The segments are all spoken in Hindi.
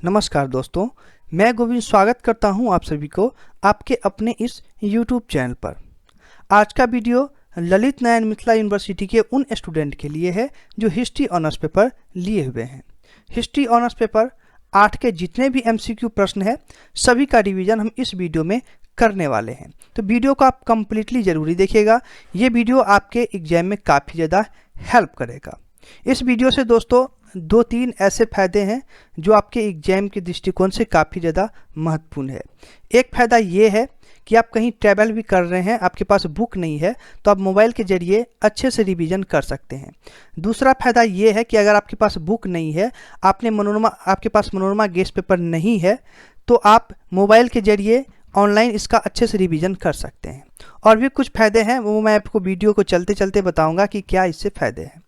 नमस्कार दोस्तों, मैं गोविंद स्वागत करता हूं आप सभी को आपके अपने इस YouTube चैनल पर। आज का वीडियो ललित नारायण मिथिला यूनिवर्सिटी के उन स्टूडेंट के लिए है जो हिस्ट्री ऑनर्स पेपर लिए हुए हैं। हिस्ट्री ऑनर्स पेपर 8 के जितने भी MCQ प्रश्न है सभी का रिवीजन हम इस वीडियो में करने वाले हैं, तो वीडियो को आप कम्प्लीटली ज़रूरी देखिएगा। ये वीडियो आपके एग्जाम में काफ़ी ज़्यादा हेल्प करेगा। इस वीडियो से दोस्तों 2-3 ऐसे फ़ायदे हैं जो आपके एग्जाम के दृष्टिकोण से काफ़ी ज़्यादा महत्वपूर्ण है। एक फ़ायदा ये है कि आप कहीं ट्रैवल भी कर रहे हैं, आपके पास बुक नहीं है, तो आप मोबाइल के ज़रिए अच्छे से रिवीजन कर सकते हैं। दूसरा फ़ायदा ये है कि अगर आपके पास बुक नहीं है, आपके पास मनोरमा गेस्ट पेपर नहीं है, तो आप मोबाइल के ज़रिए ऑनलाइन इसका अच्छे से रिवीजन कर सकते हैं। और भी कुछ फ़ायदे हैं, वो मैं आपको वीडियो को चलते चलते बताऊंगा कि क्या इससे फ़ायदे हैं।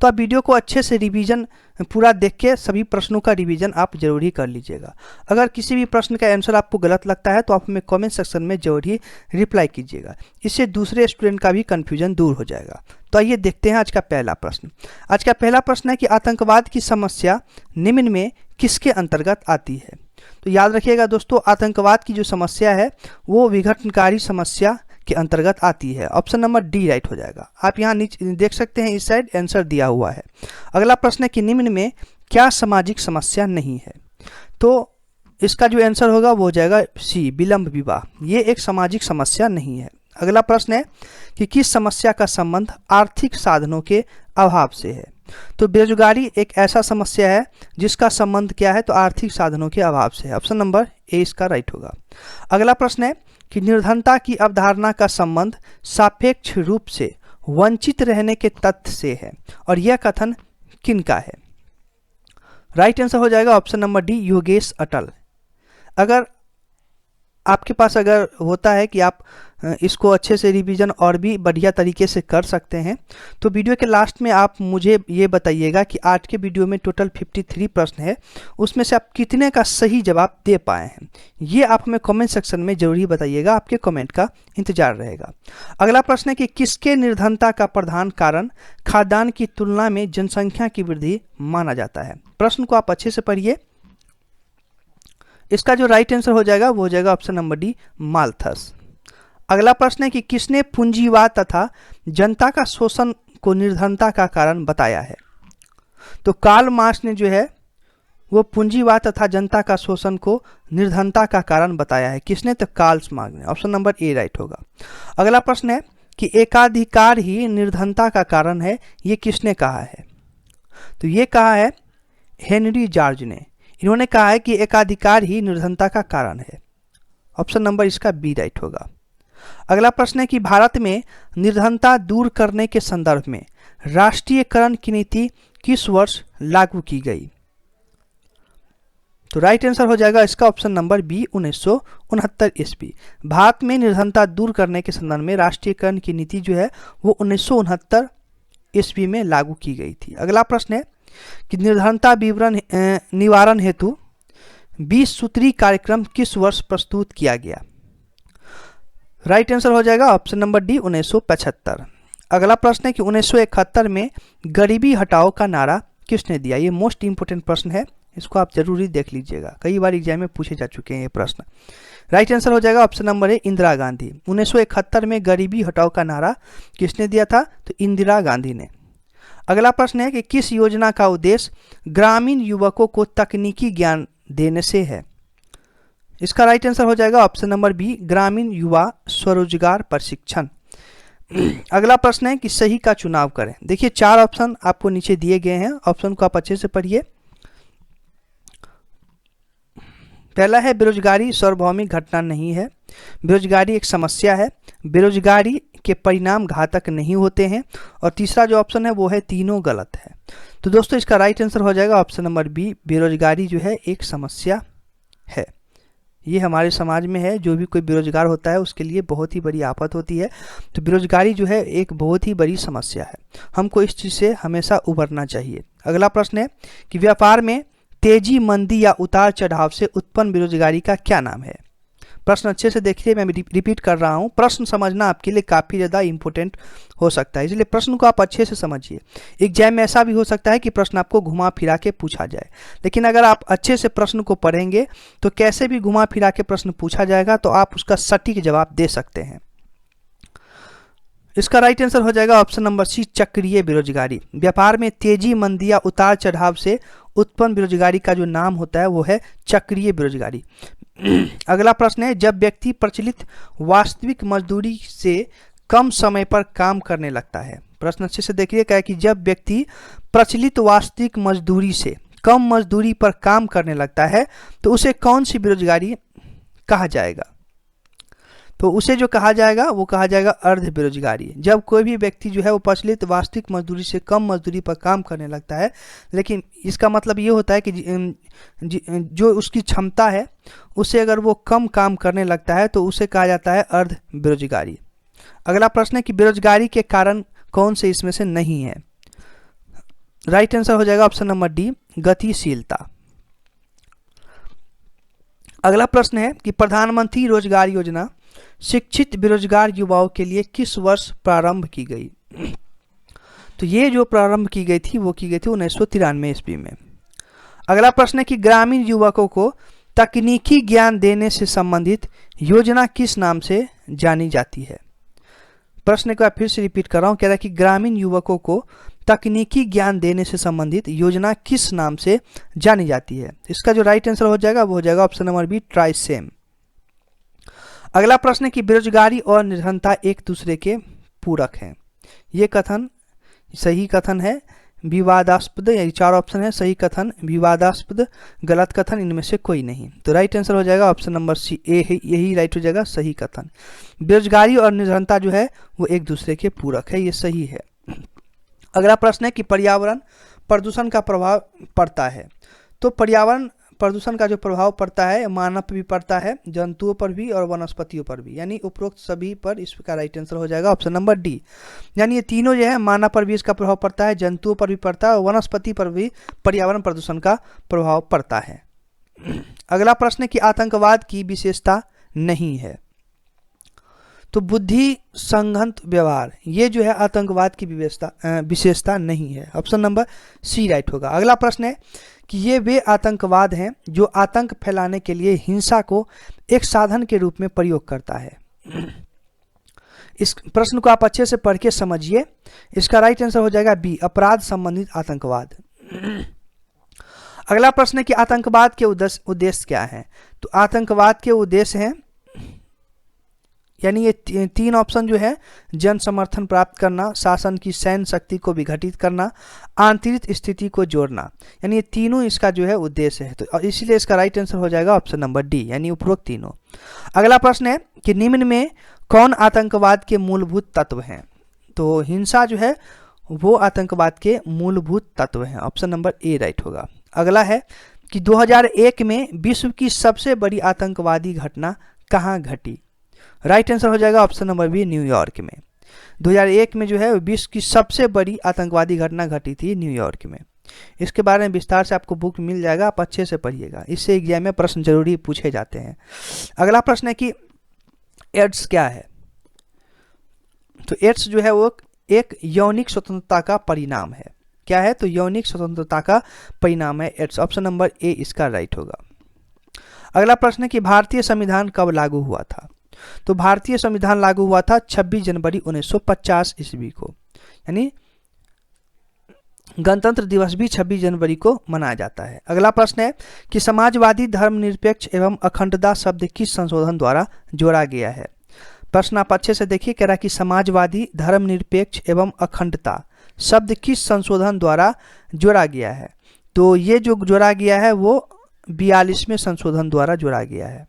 तो आप वीडियो को अच्छे से रिवीजन पूरा देख के सभी प्रश्नों का रिवीजन आप जरूर ही कर लीजिएगा। अगर किसी भी प्रश्न का आंसर आपको गलत लगता है तो आप हमें कमेंट सेक्शन में जरूर ही रिप्लाई कीजिएगा। इससे दूसरे स्टूडेंट का भी कन्फ्यूजन दूर हो जाएगा। तो आइए देखते हैं आज का पहला प्रश्न। आज का पहला प्रश्न है कि आतंकवाद की समस्या निम्न में किसके अंतर्गत आती है। तो याद रखिएगा दोस्तों, आतंकवाद की जो समस्या है वो विघटनकारी समस्या के अंतर्गत आती है। ऑप्शन नंबर डी राइट हो जाएगा। आप यहाँ नीचे देख सकते हैं, इस साइड आंसर दिया हुआ है। अगला प्रश्न है कि निम्न में क्या सामाजिक समस्या नहीं है। तो इसका जो आंसर होगा वो हो जाएगा सी, विलंब विवाह। ये एक सामाजिक समस्या नहीं है। अगला प्रश्न है कि किस समस्या का संबंध आर्थिक साधनों के अभाव से है। तो बेरोजगारी एक ऐसा समस्या है जिसका संबंध क्या है, तो आर्थिक साधनों के अभाव से है। ऑप्शन नंबर ए इसका राइट होगा। अगला प्रश्न है कि निर्धनता की अवधारणा का संबंध सापेक्ष रूप से वंचित रहने के तथ्य से है, और यह कथन किनका है। राइट आंसर हो जाएगा ऑप्शन नंबर डी, योगेश अटल। अगर आपके पास अगर होता है कि आप इसको अच्छे से रिवीजन और भी बढ़िया तरीके से कर सकते हैं, तो वीडियो के लास्ट में आप मुझे ये बताइएगा कि आज के वीडियो में टोटल 53 प्रश्न है, उसमें से आप कितने का सही जवाब दे पाए हैं। ये आप हमें कमेंट सेक्शन में जरूर ही बताइएगा, आपके कमेंट का इंतजार रहेगा। अगला प्रश्न है कि किसके निर्धनता का प्रधान कारण खाद्यान्न की तुलना में जनसंख्या की वृद्धि माना जाता है। प्रश्न को आप अच्छे से पढ़िए। इसका जो राइट आंसर हो जाएगा वो हो जाएगा ऑप्शन नंबर डी, माल्थस। अगला प्रश्न है कि किसने पूंजीवाद तथा जनता का शोषण को निर्धनता का कारण बताया है। तो कार्ल मार्क्स ने जो है वो पूंजीवाद तथा जनता का शोषण को निर्धनता का कारण बताया है। किसने, तो कार्ल मार्क्स ने। ऑप्शन नंबर ए राइट होगा। अगला प्रश्न है कि एकाधिकार ही निर्धनता का कारण है, ये किसने कहा है। तो ये कहा है हेनरी जॉर्ज ने। इन्होंने कहा है कि एकाधिकार ही निर्धनता का कारण है। ऑप्शन नंबर इसका बी राइट होगा। अगला प्रश्न है कि भारत में निर्धनता दूर करने के संदर्भ में राष्ट्रीयकरण की नीति किस वर्ष लागू की गई। तो राइट आंसर हो जाएगा इसका ऑप्शन नंबर बी, 1969 ईस्वी। भारत में निर्धनता दूर करने के संदर्भ में राष्ट्रीयकरण की नीति जो है वो 1969 ईस्वी में लागू की गई थी। अगला प्रश्न है कि निर्धनता विवरण निवारण हेतु 20 सूत्री कार्यक्रम किस वर्ष प्रस्तुत किया गया। राइट आंसर हो जाएगा ऑप्शन नंबर डी, 1975। अगला प्रश्न है कि 1971 में गरीबी हटाओ का नारा किसने दिया। ये मोस्ट इंपोर्टेंट प्रश्न है, इसको आप जरूरी देख लीजिएगा, कई बार एग्जाम में पूछे जा चुके हैं ये प्रश्न। राइट आंसर हो जाएगा option number A, Indira Gandhi. 1971 में गरीबी हटाओ का नारा किसने दिया था, तो इंदिरा गांधी ने। अगला प्रश्न है कि किस योजना का उद्देश्य ग्रामीण युवकों को तकनीकी ज्ञान देने से है। इसका राइट आंसर हो जाएगा ऑप्शन नंबर बी, ग्रामीण युवा स्वरोजगार प्रशिक्षण। अगला प्रश्न है कि सही का चुनाव करें। देखिए 4 ऑप्शन आपको नीचे दिए गए हैं, ऑप्शन को आप अच्छे से पढ़िए। पहला है बेरोजगारी सार्वभौमिक घटना नहीं है, बेरोजगारी एक समस्या है, बेरोजगारी के परिणाम घातक नहीं होते हैं, और तीसरा जो ऑप्शन है वो है तीनों गलत है। तो दोस्तों इसका राइट आंसर हो जाएगा ऑप्शन नंबर बी, बेरोजगारी जो है एक समस्या है। ये हमारे समाज में है, जो भी कोई बेरोजगार होता है उसके लिए बहुत ही बड़ी आफत होती है। तो बेरोजगारी जो है एक बहुत ही बड़ी समस्या है, हमको इस चीज़ से हमेशा उबरना चाहिए। अगला प्रश्न है कि व्यापार में तेजी मंदी या उतार चढ़ाव से उत्पन्न बेरोजगारी का क्या नाम है। प्रश्न अच्छे से देखिए, मैं रिपीट कर रहा हूँ, प्रश्न समझना आपके लिए काफ़ी ज़्यादा इंपॉर्टेंट हो सकता है, इसलिए प्रश्न को आप अच्छे से समझिए। एग्जाम में ऐसा भी हो सकता है कि प्रश्न आपको घुमा फिरा के पूछा जाए, लेकिन अगर आप अच्छे से प्रश्न को पढ़ेंगे तो कैसे भी घुमा फिरा के प्रश्न पूछा जाएगा तो आप उसका सटीक जवाब दे सकते हैं। इसका राइट आंसर हो जाएगा ऑप्शन नंबर सी, चक्रीय बेरोजगारी। व्यापार में तेजी, मंदी या उतार चढ़ाव से उत्पन्न बेरोजगारी का जो नाम होता है वो है चक्रीय बेरोजगारी। अगला प्रश्न है, जब व्यक्ति प्रचलित वास्तविक मजदूरी से कम समय पर काम करने लगता है। प्रश्न अच्छे से देखिए, क्या है कि जब व्यक्ति प्रचलित वास्तविक मजदूरी से कम मजदूरी पर काम करने लगता है तो उसे कौन सी बेरोजगारी कहा जाएगा? तो उसे जो कहा जाएगा वो कहा जाएगा अर्ध बेरोजगारी। जब कोई भी व्यक्ति जो है वो प्रचलित वास्तविक मजदूरी से कम मजदूरी पर काम करने लगता है, लेकिन इसका मतलब ये होता है कि जो उसकी क्षमता है उससे अगर वो कम काम करने लगता है तो उसे कहा जाता है अर्ध बेरोजगारी। अगला प्रश्न है कि बेरोजगारी के कारण कौन से इसमें से नहीं है? राइट आंसर हो जाएगा ऑप्शन नंबर डी, गतिशीलता। अगला प्रश्न है कि प्रधानमंत्री रोजगार योजना शिक्षित बेरोजगार युवाओं के लिए किस वर्ष प्रारंभ की गई? तो ये जो प्रारंभ की गई थी वो की गई थी 1993 ईस्वी में। अगला प्रश्न है कि ग्रामीण युवकों को तकनीकी ज्ञान देने से संबंधित योजना किस नाम से जानी जाती है? प्रश्न को फिर से रिपीट कर रहा हूँ, कह रहा है कि ग्रामीण युवकों को तकनीकी ज्ञान देने से संबंधित योजना किस नाम से जानी जाती है? इसका जो राइट आंसर हो जाएगा वो हो जाएगा ऑप्शन नंबर बी, ट्राइसेम। अगला प्रश्न है कि बेरोजगारी और निर्धनता एक दूसरे के पूरक हैं। ये कथन सही कथन है, विवादास्पद, यही चार ऑप्शन है, सही कथन, विवादास्पद, गलत कथन, इनमें से कोई नहीं। तो राइट आंसर हो जाएगा ऑप्शन नंबर सी, ए, यही राइट हो जाएगा, सही कथन। बेरोजगारी और निर्धनता जो है वो एक दूसरे के पूरक है, ये सही है। अगला प्रश्न है कि पर्यावरण प्रदूषण का प्रभाव पड़ता है। तो पर्यावरण प्रदूषण का जो प्रभाव पड़ता है मानव पर भी पड़ता है, जंतुओं पर भी और वनस्पतियों पर भी, यानी उपरोक्त सभी पर। इसका राइट आंसर हो जाएगा ऑप्शन नंबर डी, यानी ये तीनों जो है, मानव पर भी इसका प्रभाव पड़ता है, जंतुओं पर भी पड़ता है और वनस्पति पर भी पर्यावरण प्रदूषण का प्रभाव पड़ता है। अगला प्रश्न है कि आतंकवाद की विशेषता नहीं है। तो बुद्धि संघत व्यवहार, ये जो है आतंकवाद की विशेषता नहीं है, ऑप्शन नंबर सी राइट होगा। अगला प्रश्न है कि ये वे आतंकवाद हैं जो आतंक फैलाने के लिए हिंसा को एक साधन के रूप में प्रयोग करता है। इस प्रश्न को आप अच्छे से पढ़ के समझिए। इसका राइट आंसर हो जाएगा बी, अपराध संबंधित आतंकवाद। अगला प्रश्न है कि आतंकवाद के उद्देश्य क्या है? तो आतंकवाद के उद्देश्य हैं, यानी ये तीन ऑप्शन जो है, जन समर्थन प्राप्त करना, शासन की सैन्य शक्ति को विघटित करना, आंतरिक स्थिति को जोड़ना, यानी ये तीनों इसका जो है उद्देश्य है। तो इसीलिए इसका राइट आंसर हो जाएगा ऑप्शन नंबर डी, यानी उपरोक्त तीनों। अगला प्रश्न है कि निम्न में कौन आतंकवाद के मूलभूत तत्व हैं? तो हिंसा जो है वो आतंकवाद के मूलभूत तत्व हैं, ऑप्शन नंबर ए राइट होगा। अगला है कि 2001 में विश्व की सबसे बड़ी आतंकवादी घटना कहाँ घटी? राइट आंसर हो जाएगा ऑप्शन नंबर बी, न्यूयॉर्क में। 2001 में जो है विश्व की सबसे बड़ी आतंकवादी घटना घटी थी न्यूयॉर्क में। इसके बारे में विस्तार से आपको बुक मिल जाएगा, आप अच्छे से पढ़िएगा, इससे एग्जाम में प्रश्न जरूरी पूछे जाते हैं। अगला प्रश्न है कि एड्स क्या है? तो एड्स जो है वो एक यौनिक स्वतंत्रता का परिणाम है। क्या है? तो यौनिक स्वतंत्रता का परिणाम है एड्स, ऑप्शन नंबर ए इसका राइट होगा। अगला प्रश्न है कि भारतीय संविधान कब लागू हुआ था? तो भारतीय संविधान लागू हुआ था 26 जनवरी 1950 ईस्वी को, यानी गणतंत्र दिवस भी 26 जनवरी को मनाया जाता है। अगला प्रश्न है कि समाजवादी, धर्मनिरपेक्ष एवं अखंडता शब्द किस संशोधन द्वारा जोड़ा गया है? प्रश्न आप अच्छे से देखिए, कह रहा कि समाजवादी, धर्मनिरपेक्ष एवं अखंडता शब्द किस संशोधन द्वारा जोड़ा गया है? तो ये जो जोड़ा गया है वो 42वें संशोधन द्वारा जोड़ा गया है।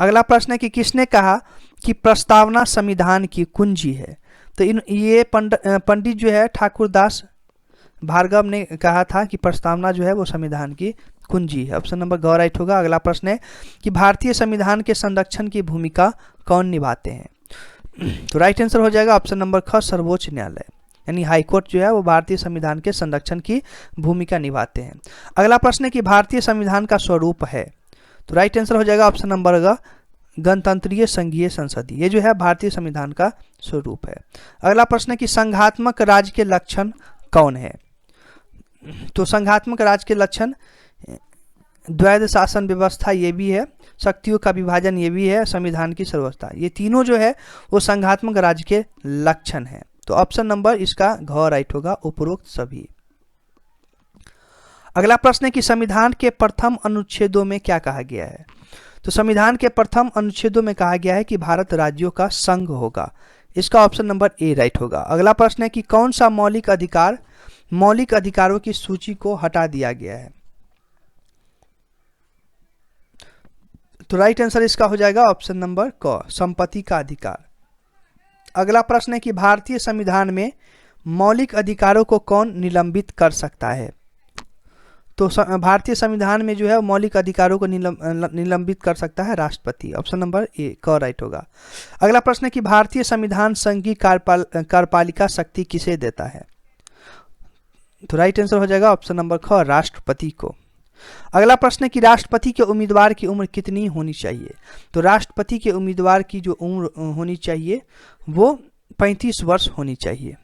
अगला प्रश्न है कि किसने कहा कि प्रस्तावना संविधान की कुंजी है? तो ये पंडित जो है ठाकुरदास भार्गव ने कहा था कि प्रस्तावना जो है वो संविधान की कुंजी है, ऑप्शन नंबर ग राइट होगा। अगला प्रश्न है कि भारतीय संविधान के संरक्षण की भूमिका कौन निभाते हैं? तो राइट आंसर हो जाएगा ऑप्शन नंबर ख, सर्वोच्च न्यायालय, यानी हाईकोर्ट जो है वो भारतीय संविधान के संरक्षण की भूमिका निभाते हैं। अगला प्रश्न है कि भारतीय संविधान का स्वरूप है? तो राइट आंसर हो जाएगा ऑप्शन नंबर ग, गणतंत्रीय, संघीय, संसदीय। ये जो है भारतीय संविधान का स्वरूप है। अगला प्रश्न है कि संघात्मक राज्य के लक्षण कौन है? तो संघात्मक राज्य के लक्षण द्वैध शासन व्यवस्था ये भी है, शक्तियों का विभाजन ये भी है, संविधान की सर्वोच्चता, ये तीनों जो है वो संघात्मक राज्य के लक्षण है। तो ऑप्शन नंबर इसका घ राइट होगा, उपरोक्त सभी। अगला प्रश्न है कि संविधान के प्रथम अनुच्छेदों में क्या कहा गया है? तो संविधान के प्रथम अनुच्छेदों में कहा गया है कि भारत राज्यों का संघ होगा। इसका ऑप्शन नंबर ए राइट होगा। अगला प्रश्न है कि कौन सा मौलिक अधिकारों की सूची को हटा दिया गया है? तो राइट आंसर इसका हो जाएगा ऑप्शन नंबर क, संपत्ति का अधिकार। अगला प्रश्न है कि भारतीय संविधान में मौलिक अधिकारों को कौन निलंबित कर सकता है? तो भारतीय संविधान में जो है मौलिक अधिकारों को निलंबित कर सकता है राष्ट्रपति। ऑप्शन नंबर ए क राइट होगा। अगला प्रश्न है कि भारतीय संविधान संघीय कार्यपालिका शक्ति किसे देता है? तो राइट आंसर हो जाएगा ऑप्शन नंबर ख, राष्ट्रपति को। अगला प्रश्न है कि राष्ट्रपति के उम्मीदवार की उम्र कितनी होनी चाहिए? तो राष्ट्रपति के उम्मीदवार की जो उम्र होनी चाहिए वो 35 वर्ष होनी चाहिए।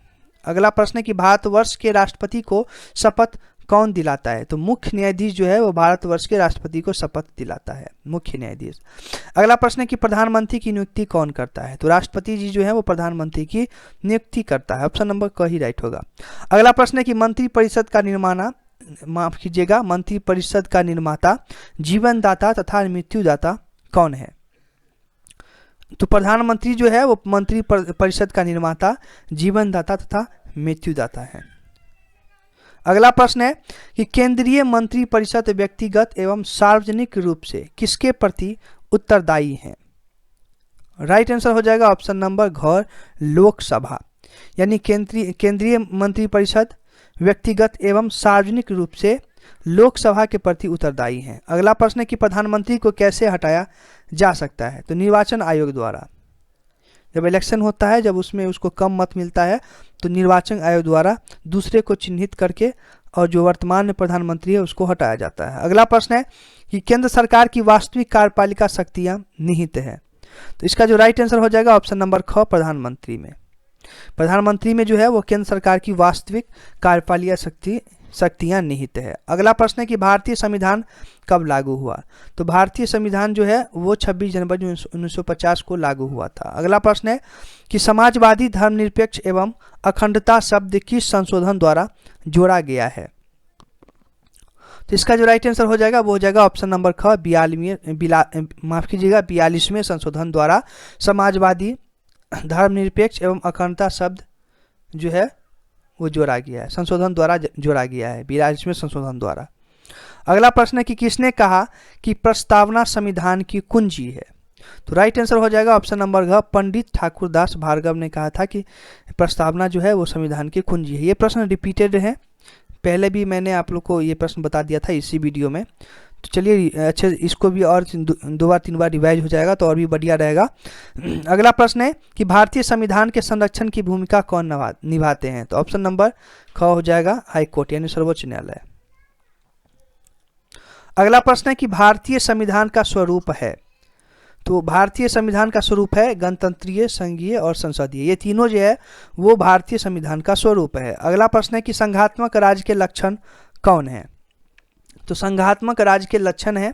अगला प्रश्न है कि भारतवर्ष के राष्ट्रपति को शपथ कौन दिलाता है? तो मुख्य न्यायाधीश जो है वो भारतवर्ष के राष्ट्रपति को शपथ दिलाता है, मुख्य न्यायाधीश। अगला प्रश्न है कि प्रधानमंत्री की नियुक्ति कौन करता है? तो राष्ट्रपति जी जो है वो प्रधानमंत्री की नियुक्ति करता है। ऑप्शन नंबर क ही राइट होगा। अगला प्रश्न है कि मंत्री परिषद का निर्माता, जीवनदाता तथा मृत्युदाता कौन है? तो प्रधानमंत्री जो है वो मंत्री परिषद का निर्माता, जीवनदाता तथा मृत्युदाता है। अगला प्रश्न है कि केंद्रीय मंत्री परिषद व्यक्तिगत एवं सार्वजनिक रूप से किसके प्रति उत्तरदायी है? राइट आंसर हो जाएगा ऑप्शन नंबर घ, लोकसभा। यानी केंद्रीय मंत्री परिषद व्यक्तिगत एवं सार्वजनिक रूप से लोकसभा के प्रति उत्तरदायी हैं। अगला प्रश्न है कि प्रधानमंत्री को कैसे हटाया जा सकता है? तो निर्वाचन आयोग द्वारा। जब इलेक्शन होता है, जब उसमें उसको कम मत मिलता है, तो निर्वाचन आयोग द्वारा दूसरे को चिन्हित करके और जो वर्तमान में प्रधानमंत्री है उसको हटाया जाता है। अगला प्रश्न है कि केंद्र सरकार की वास्तविक कार्यपालिका शक्तियां निहित है। तो इसका जो राइट आंसर हो जाएगा ऑप्शन नंबर ख, प्रधानमंत्री में। प्रधानमंत्री में जो है वो केंद्र सरकार की वास्तविक कार्यपालिका शक्तियां निहित है। अगला प्रश्न है कि भारतीय संविधान कब लागू हुआ? तो भारतीय संविधान जो है वो 26 जनवरी 1950 को लागू हुआ था। अगला प्रश्न है कि समाजवादी, धर्मनिरपेक्ष एवं अखंडता शब्द किस संशोधन द्वारा जोड़ा गया है? तो इसका जो राइट आंसर हो जाएगा वो हो जाएगा ऑप्शन नंबर ख, 42वें संशोधन द्वारा समाजवादी, धर्मनिरपेक्ष एवं अखंडता शब्द जो है वो जोड़ा गया है, संशोधन द्वारा जोड़ा गया है, 42वें संशोधन द्वारा। अगला प्रश्न है कि किसने कहा कि प्रस्तावना संविधान की कुंजी है? तो राइट आंसर हो जाएगा ऑप्शन नंबर घ, पंडित ठाकुरदास भार्गव ने कहा था कि प्रस्तावना जो है वो संविधान की कुंजी है। ये प्रश्न रिपीटेड है, पहले भी मैंने आप लोग को ये प्रश्न बता दिया था इसी वीडियो में। तो चलिए अच्छे इसको भी और 2 बार 3 बार रिवाइज हो जाएगा तो और भी बढ़िया रहेगा। अगला प्रश्न है कि भारतीय संविधान के संरक्षण की भूमिका कौन निभाते हैं? तो ऑप्शन नंबर ख हो जाएगा, हाई कोर्ट यानी सर्वोच्च न्यायालय। अगला प्रश्न है कि भारतीय संविधान का स्वरूप है। तो भारतीय संविधान का स्वरूप है गणतंत्रीय, संघीय और संसदीय। ये तीनों जो है वो भारतीय संविधान का स्वरूप है। अगला प्रश्न है कि संघात्मक राज्य के लक्षण कौन है? तो संघात्मक राज्य के लक्षण है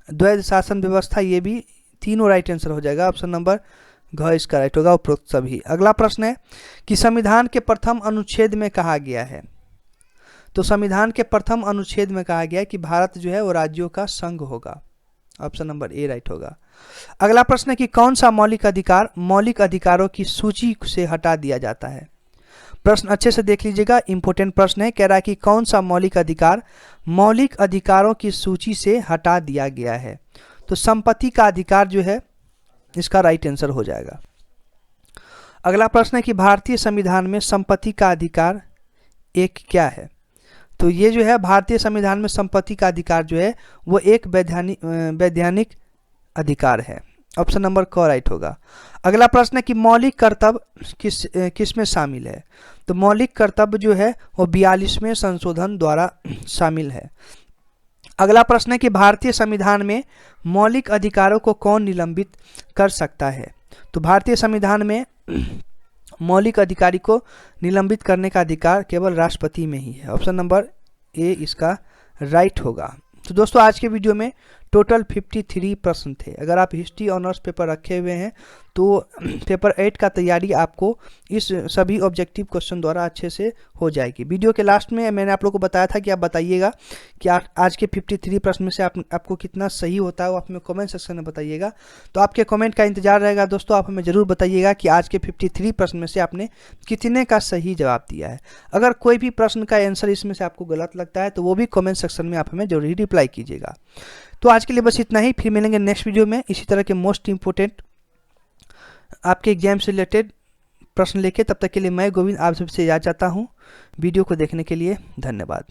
द्वैध शासन व्यवस्था, ये भी तीनों राइट आंसर हो जाएगा, ऑप्शन नंबर घ इसका राइट होगा, उपरोक्त सभी। अगला प्रश्न है कि संविधान के प्रथम अनुच्छेद में कहा गया है। तो संविधान के प्रथम अनुच्छेद में कहा गया है कि भारत जो है वो राज्यों का संघ होगा, ऑप्शन नंबर ए राइट होगा। अगला प्रश्न है कि कौन सा मौलिक अधिकारों की सूची से हटा दिया जाता है? प्रश्न अच्छे से देख लीजिएगा, इंपॉर्टेंट प्रश्न है। कह रहा है कि कौन सा मौलिक अधिकारों की सूची से हटा दिया गया है? तो संपत्ति का अधिकार जो है इसका राइट आंसर हो जाएगा। अगला प्रश्न है कि भारतीय संविधान में संपत्ति का अधिकार एक क्या है? तो ये जो है भारतीय संविधान में संपत्ति का अधिकार जो है वो एक वैधानिक अधिकार है, ऑप्शन नंबर क राइट होगा। अगला प्रश्न है कि मौलिक कर्तव्य किस में शामिल है? तो मौलिक कर्तव्य जो है वो 42वें संशोधन द्वारा शामिल है। अगला प्रश्न है कि भारतीय संविधान में मौलिक अधिकारों को कौन निलंबित कर सकता है। तो भारतीय संविधान में मौलिक अधिकारी को निलंबित करने का अधिकार केवल राष्ट्रपति में ही है। ऑप्शन नंबर ए इसका राइट होगा। तो दोस्तों आज के वीडियो में टोटल 53 प्रश्न थे। अगर आप हिस्ट्री ऑनर्स पेपर रखे हुए हैं तो पेपर 8 का तैयारी आपको इस सभी ऑब्जेक्टिव क्वेश्चन द्वारा अच्छे से हो जाएगी। वीडियो के लास्ट में मैंने आप लोगों को बताया था कि आप बताइएगा कि आज के 53 प्रश्न में से आपको कितना सही होता है, वो आप हमें कमेंट सेक्शन में बताइएगा। तो आपके कमेंट का इंतजार रहेगा दोस्तों। आप हमें ज़रूर बताइएगा कि आज के 53 प्रश्न में से आपने कितने का सही जवाब दिया है। अगर कोई भी प्रश्न का आंसर इसमें से आपको गलत लगता है तो वो भी कमेंट सेक्शन में आप हमें जरूर रिप्लाई कीजिएगा। तो आज के लिए बस इतना ही, फिर मिलेंगे नेक्स्ट वीडियो में इसी तरह के मोस्ट इंपोर्टेंट आपके एग्जाम से रिलेटेड प्रश्न लेके। तब तक के लिए मैं गोविंद आप सबसे इजाज़त चाहता हूँ। वीडियो को देखने के लिए धन्यवाद।